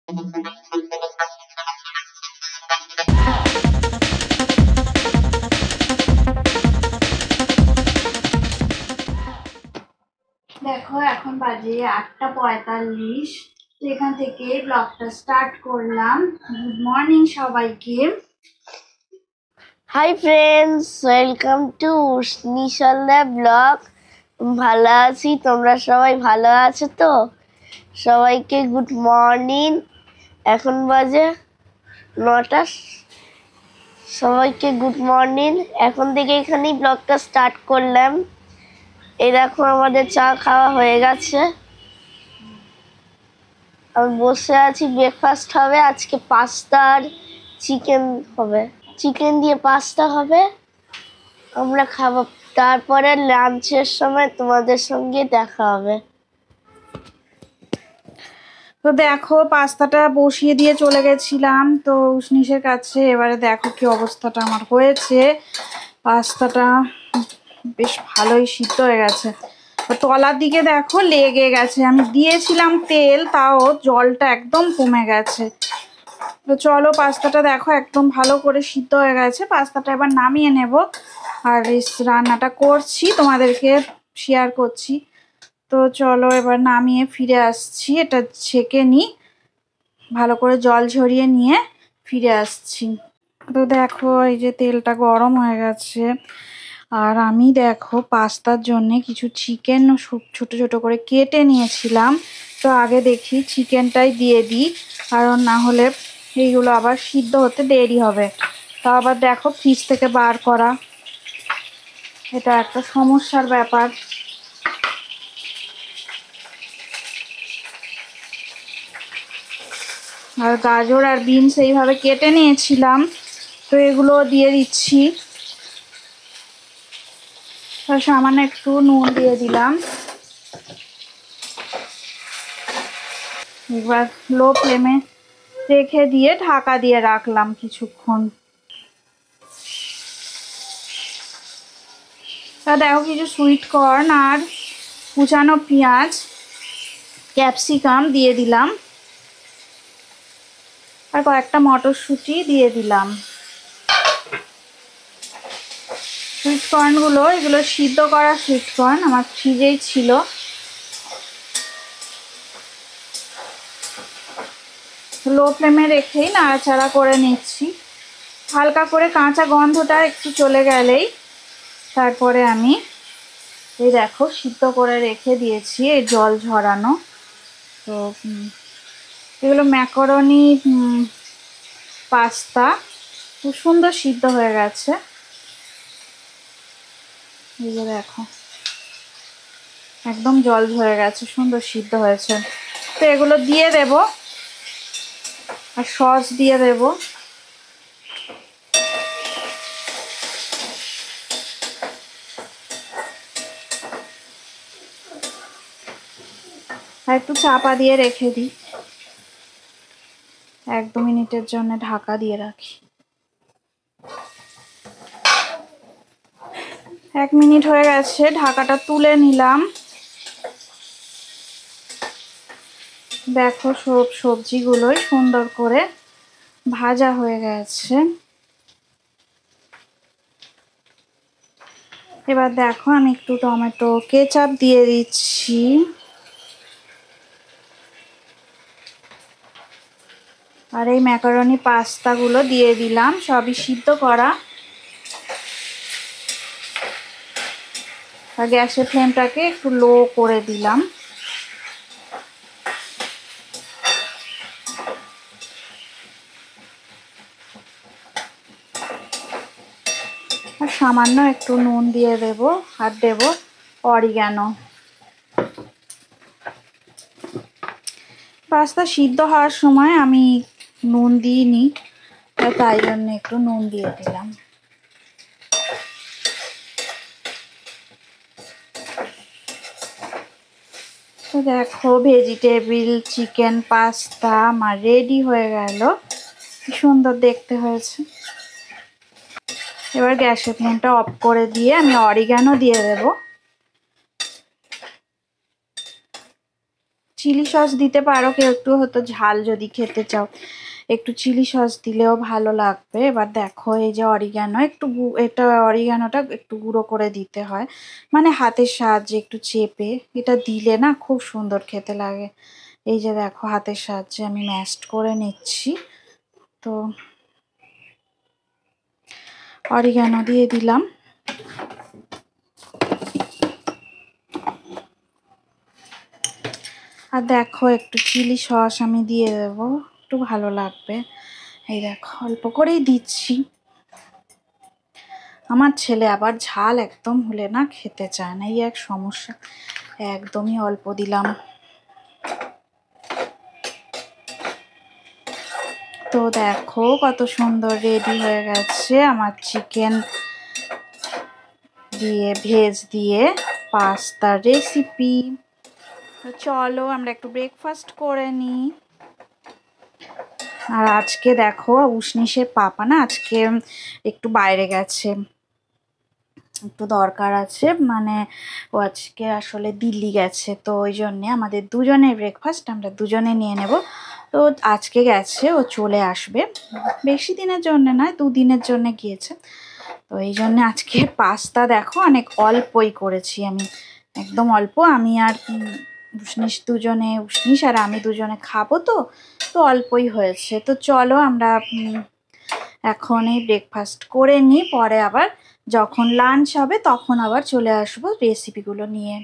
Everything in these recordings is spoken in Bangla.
দেখো এখন বাজে 8:45। এখান থেকে ব্লগটা স্টার্ট করলাম। গুড মর্নিং সবাইকে। হাই ফ্রেন্ডস, ওয়েলকাম টু নিশালদা ব্লগ। ভালো আছি, তোমরা সবাই ভালো আছো তো? সবাইকে গুড মর্নিং। এখন বাজে 9টা। সবাইকে গুড মর্নিং। এখন থেকে এখানেই ব্লগটা স্টার্ট করলাম। এই দেখো আমাদের চা খাওয়া হয়ে গেছে। আমি বসে আছি, ব্রেকফাস্ট হবে আজকে। পাস্তা আর চিকেন হবে, চিকেন দিয়ে পাস্তা হবে, আমরা খাবো। তারপরে লাঞ্চের সময় তোমাদের সঙ্গে দেখা হবে। তো দেখো পাস্তাটা বসিয়ে দিয়ে চলে গেছিলাম তো উষ্ণিসের কাছে। এবারে দেখো কি অবস্থাটা আমার হয়েছে। পাস্তাটা বেশ ভালোই সিদ্ধ হয়ে গেছে, তলার দিকে দেখো লেগে গেছে। আমি দিয়েছিলাম তেল, তাও জলটা একদম কমে গেছে। তো চলো পাস্তাটা দেখো একদম ভালো করে সিদ্ধ হয়ে গেছে। পাস্তাটা এবার নামিয়ে নেব, আর এই রান্নাটা করছি তোমাদেরকে শেয়ার করছি। তো চলো এবার নামিয়ে ফিরে আসছি, এটা ছেঁকে নিই, ভালো করে জল ঝরিয়ে নিয়ে ফিরে আসছি। তো দেখো এই যে তেলটা গরম হয়ে গেছে, আর আমি দেখো পাস্তার জন্য কিছু চিকেন ছোট ছোট করে কেটে নিয়েছিলাম। তো আগে দেখি চিকেনটাই দিয়ে দিই, কারণ না হলে এইগুলো আবার সিদ্ধ হতে দেরি হবে। তা আবার দেখো ফ্রিজ থেকে বার করা, এটা একটা সমস্যার ব্যাপার। আর গাজর আর বিনস এইভাবে কেটে নিয়েছিলাম, তো এগুলো দিয়ে দিচ্ছি। সামান্য একটু নুন দিয়ে দিলাম। এবার লো ফ্লেমে রেখে দিয়ে ঢাকা দিয়ে রাখলাম কিছুক্ষণ। তা দেখো কিছু সুইট কর্ন আর কুচানো পেঁয়াজ, ক্যাপসিকাম দিয়ে দিলাম, আর কয়েকটা মটরশুঁটি দিয়ে দিলাম। সুইট কর্নগুলো, এগুলো সিদ্ধ করা সুইট কর্ন, আমার ফ্রিজেই ছিল। লো ফ্লেমে রেখেই নাড়াচাড়া করে নিচ্ছি। হালকা করে কাঁচা গন্ধটা একটু চলে গেলেই তারপরে আমি এই দেখো সিদ্ধ করে রেখে দিয়েছি, এই জল ঝরানো। তো এগুলো ম্যাকারনি পাস্তা, খুব সুন্দর সিদ্ধ হয়ে গেছে। এই যে দেখো একদম জল ঝরে গেছে, সুন্দর সিদ্ধ হয়েছে। তো এগুলো দিয়ে দেব, আর সস দিয়ে দেব। আর একটু চাপা দিয়ে রেখে দিই, 1-2 মিনিটের জন্য ঢাকা দিয়ে রাখি। 1 মিনিট হয়ে গেছে, ঢাকাটা তুলে নিলাম। দেখো সব সবজিগুলোই সুন্দর করে ভাজা হয়ে গেছে। এবার দেখো আমি একটু টমেটো কেচাপ দিয়ে দিচ্ছি। আর এই ম্যাকারনি পাস্তাগুলো দিয়ে দিলাম, সবই সিদ্ধ করা। আর গ্যাসের ফ্লেমটাকে একটু লো করে দিলাম। আর সামান্য একটু নুন দিয়ে দেব, আর দেব অরিগ্যানো। পাস্তা সিদ্ধ হওয়ার সময় আমি নুন দিইনি, তাই জন্য একটু নুন দিয়ে দিলাম। তো দেখো ভেজিটেবিল চিকেন পাস্তা আমার রেডি হয়ে গেল, কি সুন্দর দেখতে হয়েছে। এবার গ্যাসের ফ্লেমটা অফ করে দিয়ে আমি অরিগ্যানো দিয়ে দেব। চিলি সস দিতে পারো কেউ, একটু হয়তো ঝাল যদি খেতে চাও একটু চিলি সস দিলেও ভালো লাগবে। এবার দেখো এই যে অরিগ্যানো, এটা অরিগ্যানোটা একটু গুঁড়ো করে দিতে হয়, মানে হাতের সাহায্যে একটু চেপে, এটা দিলে না খুব সুন্দর খেতে লাগে। এই যে দেখো হাতের সাহায্যে আমি ম্যাশড করে নিচ্ছি। তো অরিগ্যানো দিয়ে দিলাম। আর দেখো একটু চিলি সস আমি দিয়ে দেবো, একটু ভালো লাগবে। এই দেখো অল্প করেই দিচ্ছি। আমার ছেলে আবার ঝাল একদম হলে না খেতে চায় না, এই এক সমস্যা, একদমই অল্প দিলাম। তো দেখো কত সুন্দর রেডি হয়ে গেছে আমার চিকেন দিয়ে ভেজ দিয়ে পাস্তার রেসিপি। তো চলো আমরা একটু ব্রেকফাস্ট করে নিই। আর আজকে দেখো উষ্ণিসের পাপা না আজকে একটু বাইরে গেছে, একটু দরকার আছে, মানে ও আজকে আসলে দিল্লি গেছে, তো ওই জন্যে আমাদের দুজনের ব্রেকফাস্ট আমরা দুজনে নিয়ে নেব। তো আজকে গেছে, ও চলে আসবে, বেশি দিনের জন্য নয়, 2 দিনের জন্য গিয়েছে। তো এই জন্যে আজকে পাস্তা দেখো অনেক অল্পই করেছি আমি, একদম অল্প। আমি আর উষ্ণিস আর আমি দুজনে খাবো, তো তো অল্পই হয়েছে। তো চলো আমরা এখন এই ব্রেকফাস্ট করে নিই, পরে আবার যখন লাঞ্চ হবে তখন আবার চলে আসবো রেসিপিগুলো নিয়ে।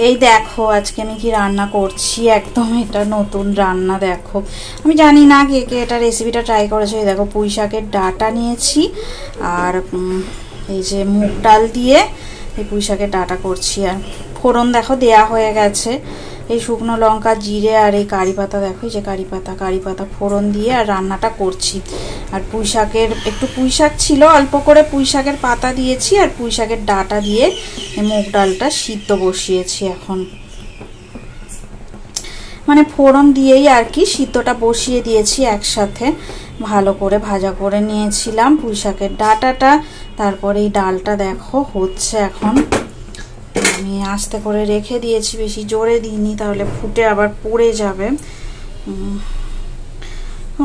এই দেখো আজকে আমি কি রান্না করছি, একদম এটা নতুন রান্না। দেখো আমি জানি না কে কে এটা রেসিপিটা ট্রাই করেছে। এই দেখো পুঁই শাকের ডাঁটা নিয়েছি, আর এই যে মুগ ডাল দিয়ে এই পুঁই শাকের ডাঁটা করছি। আর ফোড়ন দেখো দেয়া হয়ে গেছে, এই শুকনো লঙ্কা জিরে আর এই কারি পাতা, দেখো এই যে কারি পাতা ফোড়ন দিয়ে আর রান্নাটা করছি। আর পুঁই শাক ছিল অল্প করে, পুঁই শাকের পাতা দিয়েছি আর পুঁই শাকের ডাঁটা দিয়ে মুগ ডালটা সিদ্ধ বসিয়েছি এখন, মানে ফোড়ন দিয়েই আর কি সিদ্ধটা বসিয়ে দিয়েছি একসাথে। ভালো করে ভাজা করে নিয়েছিলাম পুঁই শাকের ডাঁটাটা, তারপরে এই ডালটা দেখো হচ্ছে এখন। আমি আস্তে করে রেখে দিয়েছি, বেশি জোরে দিইনি, তাহলে ফুটে আবার পড়ে যাবে।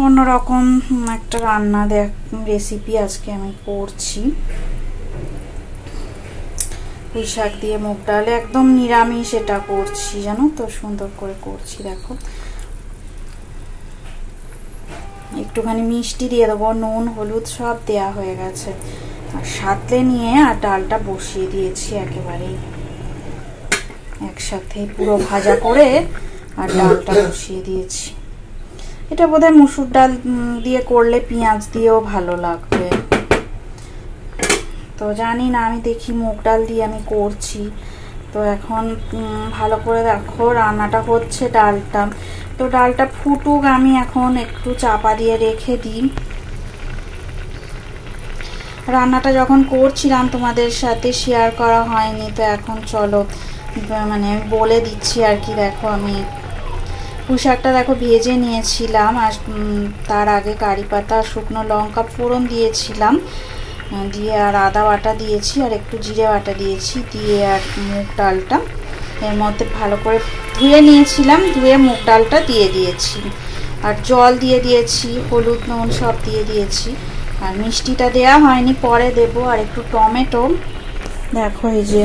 অন্যরকম একটা রান্না রেসিপি আজকে আমি করছি, পুঁই শাক দিয়ে মুগ ডালে, একদম নিরামিষ এটা করছি, জানো তো, সুন্দর করে করছি। দেখো একটুখানি মিষ্টি দিয়ে দেবো, নুন হলুদ সব দেয়া হয়ে গেছে, আর সাথে নিয়ে আর ডালটা বসিয়ে দিয়েছি একেবারেই একসাথে পুরো ভাজা করে, আর ডালটা বসিয়ে দিয়েছি। এটা বোধহয় মুসুর ডাল দিয়ে করলে পেঁয়াজ দিয়েও ভালো লাগবে, তো জানি না, আমি দেখি মুগ ডাল দিয়ে আমি করছি। তো এখন ভালো করে দেখো রান্নাটা হচ্ছে ডালটা, তো ডালটা ফুটুক, আমি এখন একটু চাপা দিয়ে রেখে দিই। রান্নাটা যখন করছিলাম তোমাদের সাথে শেয়ার করা হয়নি, তো এখন চলো মানে বলে দিচ্ছি আর কি। দেখো আমি পুঁই শাকটা দেখো ভেজে নিয়েছিলাম, আর তার আগে কারি পাতা শুকনো লঙ্কা ফোড়ন দিয়েছিলাম, দিয়ে আর আদা বাটা দিয়েছি আর একটু জিরে বাটা দিয়েছি, দিয়ে আর মুগ ডালটা এর মধ্যে ভালো করে ধুয়ে নিয়েছিলাম, ধুয়ে মুগ ডালটা দিয়ে দিয়েছি, আর জল দিয়ে দিয়েছি, হলুদ নুন সব দিয়ে দিয়েছি, আর মিষ্টিটা দেয়া হয়নি, পরে দেবো। আর একটু টমেটো, দেখো এই যে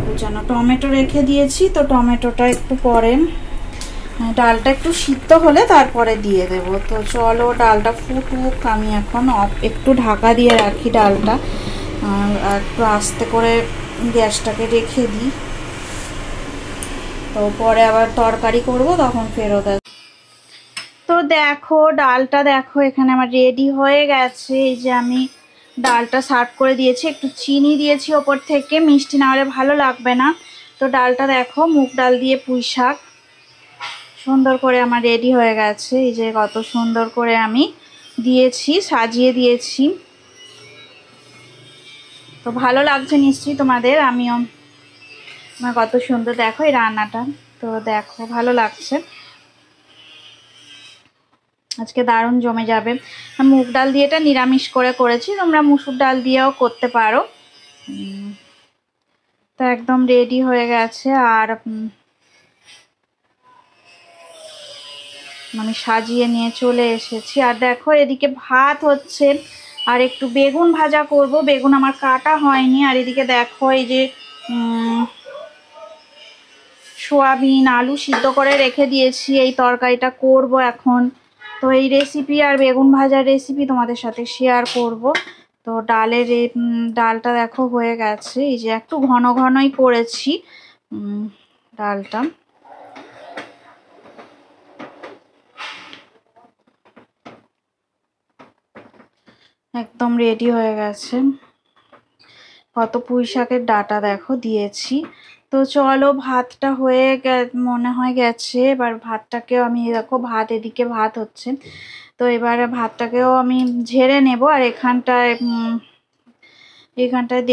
কুচানো টমেটো রেখে দিয়েছি, তো টমেটোটা একটু পরে, ডালটা একটু সিদ্ধ হলে তারপরে দিয়ে দেব। তো চলো ডালটা ফুটুক, আমি এখন একটু ঢাকা দিয়ে রাখি ডালটা, আর একটু আস্তে করে গ্যাসটাকে রেখে দিই, তো পরে আবার তরকারি করব তখন ফেরত আসবো। তো দেখো ডালটা দেখো এখানে আমার রেডি হয়ে গেছে। এই যে আমি ডালটা সার্ভ করে দিয়েছি, একটু চিনি দিয়েছি ওপর থেকে, মিষ্টি না হলে ভালো লাগবে না। তো ডালটা দেখো মুগ ডাল দিয়ে পুঁই শাক সুন্দর করে আমার রেডি হয়ে গেছে। এই যে কত সুন্দর করে আমি দিয়েছি, সাজিয়ে দিয়েছি, তো ভালো লাগছে নিশ্চয়ই তোমাদের। আমিও আমার কত সুন্দর দেখো এই রান্নাটা, তো দেখো ভালো লাগছে, আজকে দারুণ জমে যাবে। মুগ ডাল দিয়ে এটা নিরামিষ করে করেছি, তোমরা মুসুর ডাল দিয়েও করতে পারো। তো একদম রেডি হয়ে গেছে। আর আমি সাজিয়ে নিয়ে চলে এসেছি। আর দেখো এদিকে ভাত হচ্ছে, আর একটু বেগুন ভাজা করব। বেগুন আমার কাটা হয়নি। আর এদিকে দেখো এই যে সোয়াবিন আলু সিদ্ধ করে রেখে দিয়েছি, এই তরকারিটা করব এখন। তো এই রেসিপি আর বেগুন ভাজার রেসিপি তোমাদের সাথে শেয়ার করব। তো ডালটা দেখো হয়ে গেছে, এই যে একটু ঘন ঘনই করেছি ডালটা। একদম রেডি হয়ে গেছে। কত পুঁই শাকের ডাঁটা দেখো দিয়েছি। তো চলো ভাতটা হয়ে মনে হয় গেছে। এবার ভাতটাকেও আমি দেখো এদিকে ভাত হচ্ছে, তো এবারে ভাতটাকেও আমি ঝেড়ে নেব। আর এখানটায়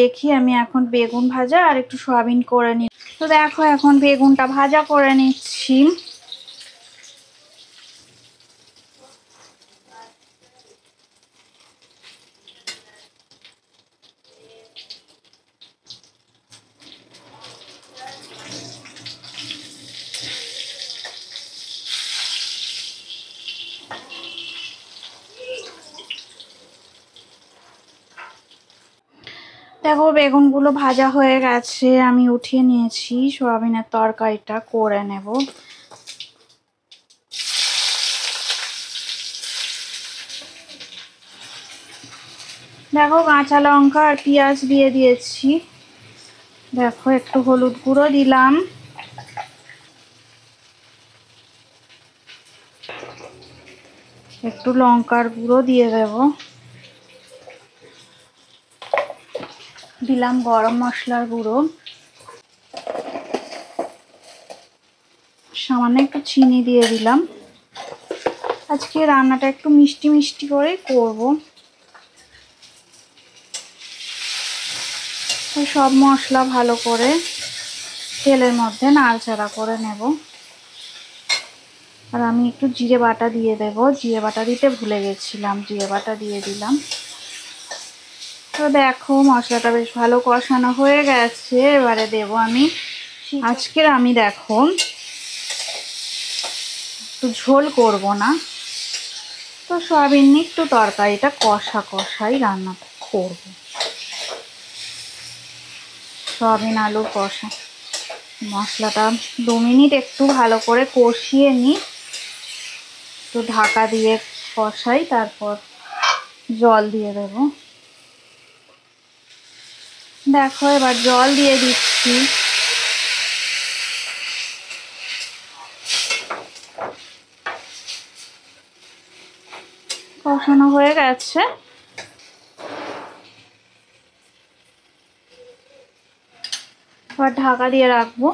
দেখি আমি এখন বেগুন ভাজা আর একটু সয়াবিন করে নিই। তো দেখো এখন বেগুনটা ভাজা করে নিচ্ছি। দেখো বেগুনগুলো ভাজা হয়ে গেছে, আমি উঠিয়ে নিয়েছি। সয়াবিনের তরকারিটা করে নেব। দেখো কাঁচা লঙ্কা আর পেঁয়াজ দিয়ে দিয়েছি। দেখো একটু হলুদ গুঁড়ো দিলাম, একটু লঙ্কার গুঁড়ো দিয়ে দেব, দিলাম গরম মশলার গুঁড়ো, সামান্য একটু চিনি দিয়ে দিলাম। আজকে রান্নাটা একটু মিষ্টি মিষ্টি করেই করব। সব মশলা ভালো করে তেলের মধ্যে নাড়াচাড়া করে নেব। আর আমি একটু জিরে বাটা দিয়ে দেব, জিরে বাটা দিতে ভুলে গেছিলাম, জিরে বাটা দিয়ে দিলাম। তো দেখো মশলাটা বেশ ভালো কষানো হয়ে গেছে। এবারে দেব আমি দেখো একটু ঝোল করব না, তো সয়াবিন নিয়ে একটু তরকারিটা কষাই রান্নাটা করব। সয়াবিন আলু কষা মশলাটা 2 মিনিট একটু ভালো করে কষিয়ে নিই, একটু ঢাকা দিয়ে কষাই, তারপর জল দিয়ে দেব। দেখো এবার জল দিয়ে দিচ্ছি। কষানো হয়ে গেছে, এবার ঢাকা দিয়ে রাখবো।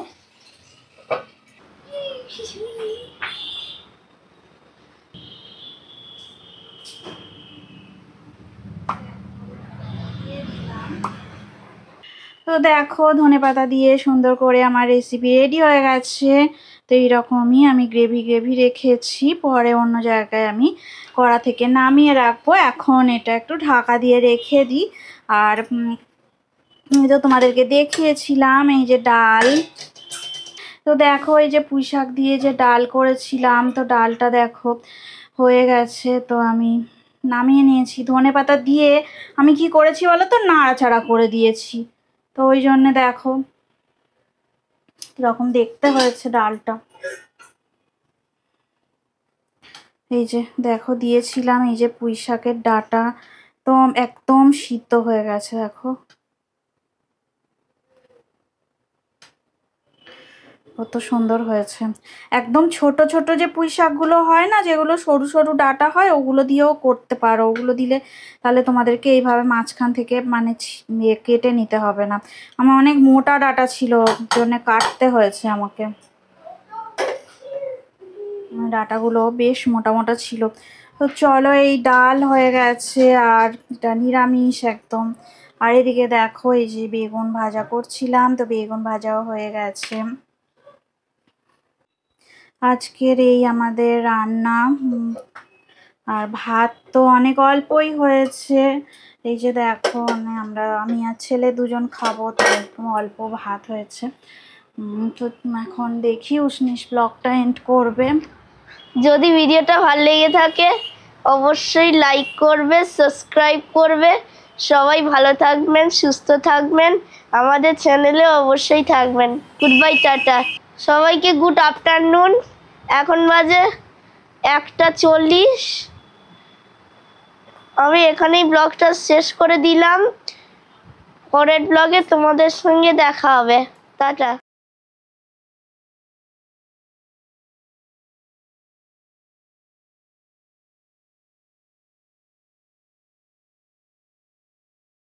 তো দেখো ধনেপাতা দিয়ে সুন্দর করে আমার রেসিপি রেডি হয়ে গেছে। তো এইরকমই আমি গ্রেভি রেখেছি, পরে অন্য জায়গায় আমি কড়া থেকে নামিয়ে রাখবো। এখন এটা একটু ঢাকা দিয়ে রেখে দিই। আর তো তোমাদেরকে দেখিয়েছিলাম এই যে ডাল। তো দেখো এই যে পুঁই শাক দিয়ে যে ডাল করেছিলাম, তো ডালটা দেখো হয়ে গেছে। তো আমি নামিয়ে নিয়েছি। ধনেপাতা দিয়ে আমি কি করেছি বলো তো, নাড়াচাড়া করে দিয়েছি। তো ওই জন্য দেখো এরকম দেখতে হয়েছে ডালটা। এই যে দেখো দিয়েছিলাম এই যে পুঁই শাকের ডাঁটা, তো একদম সিদ্ধ হয়ে গেছে। দেখো কত সুন্দর হয়েছে। একদম ছোট ছোট যে পুঁই শাকগুলো হয় না, যেগুলো সরু সরু ডাঁটা হয়, ওগুলো দিয়েও করতে পারো। ওগুলো দিলে তাহলে তোমাদেরকে এইভাবে মাঝখান থেকে মানে কেটে নিতে হবে না। আমার অনেক মোটা ডাঁটা ছিল, জন্য কাটতে হয়েছে আমাকে। ডাঁটাগুলো বেশ মোটা মোটা ছিল। তো চলো এই ডাল হয়ে গেছে, আর এটা নিরামিষ একদম। আর এদিকে দেখো এই যে বেগুন ভাজা করছিলাম, তো বেগুন ভাজাও হয়ে গেছে। আজকের এই আমাদের রান্না। আর ভাত তো অনেক অল্পই হয়েছে। এই যে দেখো আমি আর ছেলে দুজন খাবো, তো একদম অল্প ভাত হয়েছে। তো এখন দেখি উষ্ণিস ব্লগটা এন্ড করবে। যদি ভিডিওটা ভালো লেগে থাকে অবশ্যই লাইক করবে, সাবস্ক্রাইব করবে। সবাই ভালো থাকবেন, সুস্থ থাকবেন, আমাদের চ্যানেলে অবশ্যই থাকবেন। Good bye, tata. সবাইকে গুড আফটারনুন। এখন বাজে 1:40। আমি এখানেই ব্লগটা শেষ করে দিলাম। পরের ব্লগে তোমাদের সঙ্গে দেখা হবে। টাটা।